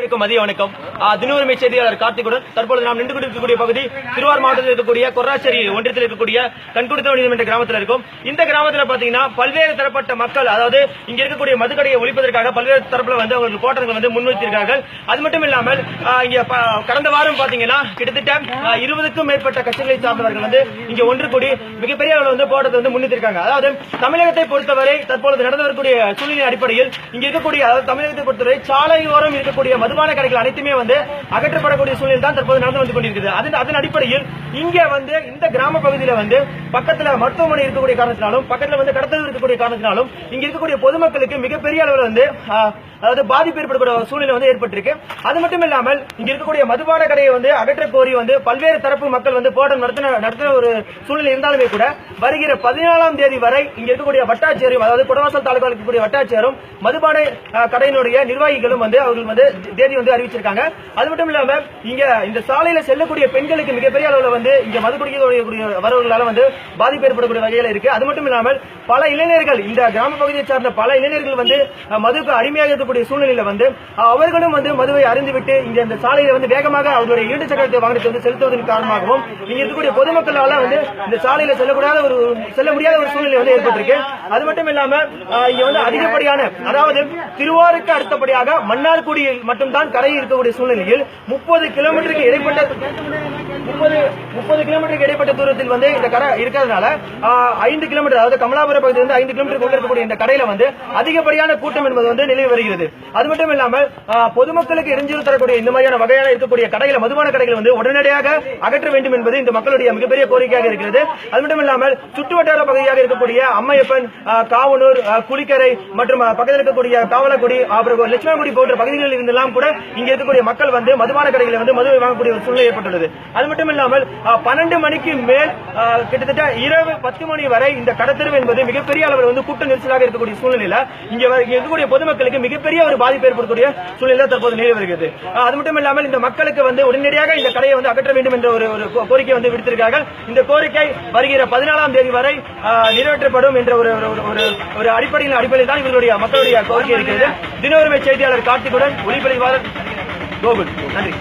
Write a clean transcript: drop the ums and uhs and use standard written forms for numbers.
அனைவருக்கும் மதிய வணக்கம். தினூரிமை செய்தியாளர் கார்த்திகுடன். தற்போது நாம் நின்று கொண்டிருக்கக்கூடிய பகுதி திருவாரூர் மாவட்டத்தில் இருக்கக்கூடிய கொர்ராச்சேரி ஒன்றியத்தில் இருக்கக்கூடிய கண்குடுத்தவனியம் என்ற கிராமத்தில் இருக்கும். இந்த கிராமத்தில் பாத்தீங்கன்னா பல்வேறு தரப்பட்ட மக்கள், அதாவது இங்க இருக்கக்கூடிய மதுக்கடையை ஒழிப்பதற்காக பல்வேறு தரப்புல அவர்கள் போராட்டங்கள் முன்வைத்திருக்கிறார்கள். அது மட்டும் இல்லாமல் இங்க கடந்த வாரம் பாத்தீங்கன்னா கிட்டத்தட்ட 20க்கும் மேற்பட்ட கட்சிகளை சார்ந்தவர்கள் இங்க ஒன்று கூடி மிகப்பெரிய அளவில் போராட்டத்தை முன்வைத்திருக்காங்க. அதாவது தமிழகத்தை பொறுத்தவரை தற்போது நடந்து வரக்கூடிய சூழ்நிலை அடிப்படையில் இங்க இருக்கக்கூடிய, அதாவது தமிழகத்தை பொறுத்தவரை சாலையோரம் இருக்கக்கூடிய மதுபான கடைகள் அனைத்துமே அகற்றப்படக்கூடிய சூழ்நிலை தான் தற்போது நடந்து வந்து கொண்டிருக்கிறது. அதன் அடிப்படையில் இங்க இந்த கிராம பகுதியில் பக்கத்துல மருத்துவமனை இருக்கக்கூடிய காரணத்தினாலும் பக்கத்துல கடத்தல் இருக்கக்கூடிய காரணத்தினாலும் இங்க இருக்கக்கூடிய பொதுமக்களுக்கு மிகப்பெரிய அளவில் அதாவது பாதிப்பு ஏற்படக்கூடிய சூழ்நிலை ஏற்பட்டிருக்கு. அது மட்டும் இல்லாமல் இங்க இருக்கக்கூடிய மதுபான கடையை அகற்ற கோரி பல்வேறு தரப்பு மக்கள் போராட்டம் நடத்தின ஒரு சூழ்நிலை இருந்தாலுமே கூட வருகிற 14ஆம் தேதி வரை இங்க இருக்கக்கூடிய வட்டாட்சியரும், அதாவது குடவாசல் தாலுகாவில் இருக்கக்கூடிய வட்டாட்சியரும் மதுபான கடையினுடைய நிர்வாகிகளும் அவர்கள் தேதி அறிவிச்சிருக்காங்க. அது மட்டும் இல்லாம இங்க இந்த சாலையில செல்லக்கூடிய பெண்களுக்கு மிகப்பெரிய அளவில் இங்க மது குடிக்கக்கூடிய வரவர்களால பாதிப்பு ஏற்படக்கூடிய வகையில் இருக்கு. அது மட்டும் இல்லாமல் பல இளைஞர்கள், இந்த கிராம பகுதியை சார்ந்த பல இளைஞர்கள் மதுக்கு அடிமையாக இருக்கக்கூடிய சூழ்நிலையில அவர்களும் மதுவை அறிந்துவிட்டு இங்க இந்த சாலையில வேகமாக அவர்களுடைய இரண்டு சக்கரத்தை வாகனத்தை செலுத்துவதன் காரணமாகவும் இங்க இருக்கக்கூடிய பொதுமக்களால இந்த சாலையில செல்ல முடியாத ஒரு சூழ்நிலை ஏற்பட்டிருக்கு. அது மட்டும் இல்லாம இங்க அதிகப்படியான, அதாவது திருவாரூருக்கு அடுத்தபடியாக மன்னார்குடியில் மட்டும்தான் கடை இருக்கக்கூடிய சூழ்நிலையில் 30 கிலோமீட்டருக்கு இடைப்பட்ட தூரத்தில் இந்த கடை இருக்கிறதுனால 5 கிலோமீட்டர், அதாவது கமலாபுரம் பகுதியில் 5 கிலோமீட்டர் இருக்கக்கூடிய இந்த கடையில அதிகப்படியான கூட்டம் என்பது நிலவி வருகிறது. அது மட்டும் இல்லாமல் பொதுமக்களுக்கு இடைஞ்சல் தரக்கூடிய இந்த மாதிரியான வகையான இருக்கக்கூடிய கடைகளை, மதுபான கடைகள் உடனடியாக அகற்ற வேண்டும் என்பது இந்த மக்களுடைய மிகப்பெரிய கோரிக்கையாக இருக்கிறது. அது மட்டும் இல்லாமல் சுற்றுவட்டார பகுதியாக இருக்கக்கூடிய அம்மையப்பன், காவனூர், குளிக்கரை மற்றும் பக்கத்தில் இருக்கக்கூடிய காவலக்குடி, அப்புறம் லட்சுமணகுடி போன்ற பகுதிகளில் இருந்தெல்லாம் கூட இங்க இருக்கக்கூடிய மக்கள் மதுபான கடைகளில் மதுவை வாங்கக்கூடிய ஒரு சூழ்நிலை ஏற்பட்டுள்ளது. அது மட்டும் இல்லாமல் 12 மணிக்கு மேல் கிட்டத்தட்ட இரவு 10 மணி வரை இந்த கடத்தெருவு என்பது மிகப்பெரிய அளவில் கூட்ட நெரிசலாக இருக்கக்கூடிய சூழ்நிலையில இங்க இருக்கக்கூடிய பொதுமக்களுக்கு மிகப்பெரிய ஒரு பாதிப்பு ஏற்படக்கூடிய சூழ்நிலை தற்போது நிலவி வருகிறது. அது மட்டும் இல்லாமல் இந்த மக்களுக்கு உடனடியாக இந்த கடையை அகற்ற வேண்டும் என்ற ஒரு கோரிக்கை விடுத்திருக்கிறார்கள். இந்த கோரிக்கை வருகிற 14ஆம் தேதி வரை நிறைவேற்றப்படும் என்ற ஒரு அடிப்படையில் தான் இவர்களுடைய மக்களுடைய கோரிக்கை இருக்கிறது. தினோரிமை செய்தியாளர் கார்த்திகுடன், ஒளிப்பதிவாளர் கோகுல். நன்றி.